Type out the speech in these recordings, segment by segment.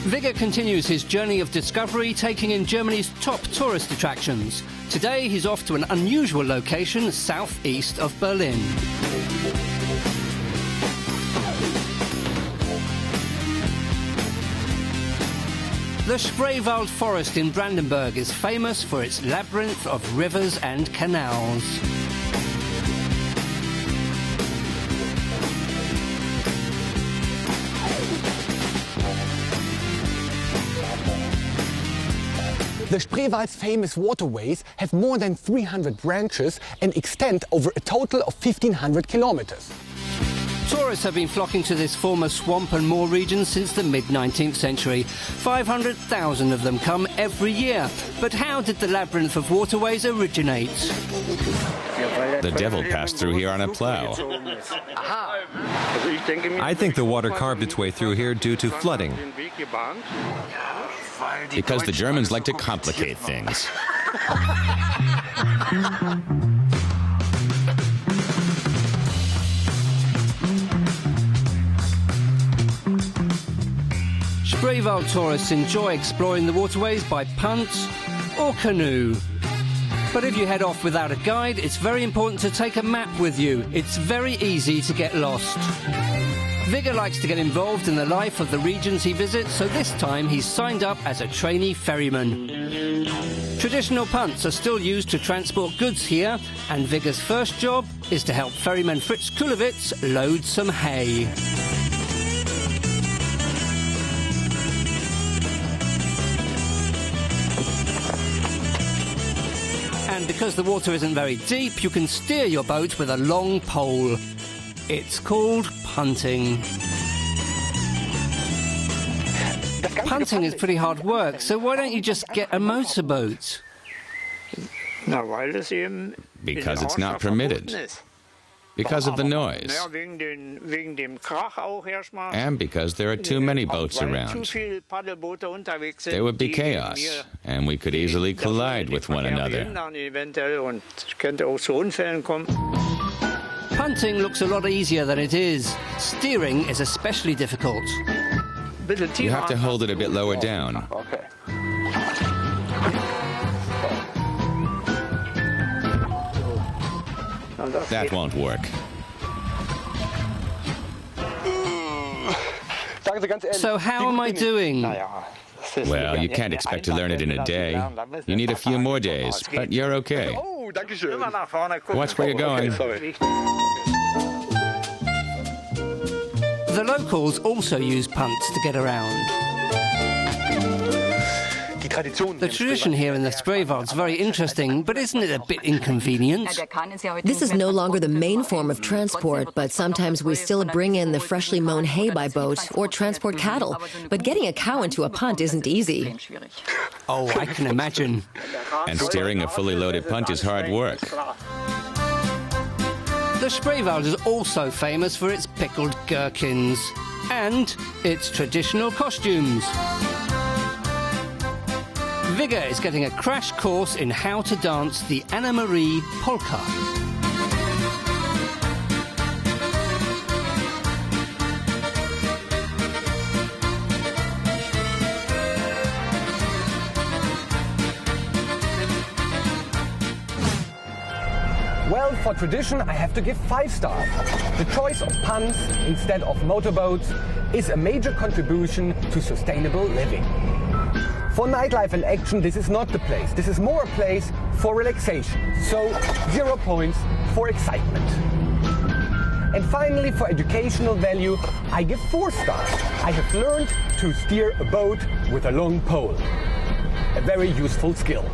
Vigga continues his journey of discovery, taking in Germany's top tourist attractions. Today he's off to an unusual location southeast of Berlin. The Spreewald forest in Brandenburg is famous for its labyrinth of rivers and canals. The Spreewald's famous waterways have more than 300 branches and extend over a total of 1,500 kilometers. Tourists have been flocking to this former swamp and moor region since the mid-19th century. 500,000 of them come every year. But how did the labyrinth of waterways originate? The devil passed through here on a plow. I think the water carved its way through here due to flooding. Because the Germans like to complicate things. Spreewald tourists enjoy exploring the waterways by punt or canoe. But if you head off without a guide, it's very important to take a map with you. It's very easy to get lost. Vigga likes to get involved in the life of the regions he visits, so this time he's signed up as a trainee ferryman. Traditional punts are still used to transport goods here, and Vigga's first job is to help ferryman Fritz Kulowitz load some hay. And because the water isn't very deep, you can steer your boat with a long pole. It's called punting. Punting is pretty hard work, so why don't you just get a motorboat? Because it's not permitted. Because of the noise. And because there are too many boats around. There would be chaos, and we could easily collide with one another. Punting looks a lot easier than it is. Steering is especially difficult. You have to hold it a bit lower down. That won't work. So how am I doing? Well, you can't expect to learn it in a day. You need a few more days, but you're okay. Watch where you're going. The locals also use punts to get around. The tradition here in the Spreewald is very interesting, but isn't it a bit inconvenient? This is no longer the main form of transport, but sometimes we still bring in the freshly mown hay by boat or transport cattle. But getting a cow into a punt isn't easy. Oh, I can imagine. And steering a fully loaded punt is hard work. The Spreewald is also famous for its pickled gherkins and its traditional costumes. Vigga is getting a crash course in how to dance the Anna Marie polka. Well, for tradition, I have to give 5 stars. The choice of punts instead of motorboats is a major contribution to sustainable living. For nightlife and action, this is not the place. This is more a place for relaxation. So, 0 points for excitement. And finally, for educational value, I give 4 stars. I have learned to steer a boat with a long pole. A very useful skill.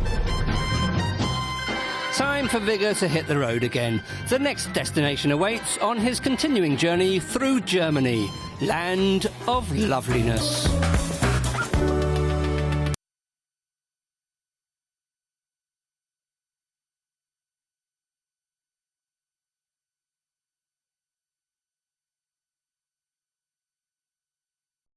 Time for Vigga to hit the road again. The next destination awaits on his continuing journey through Germany, land of loveliness.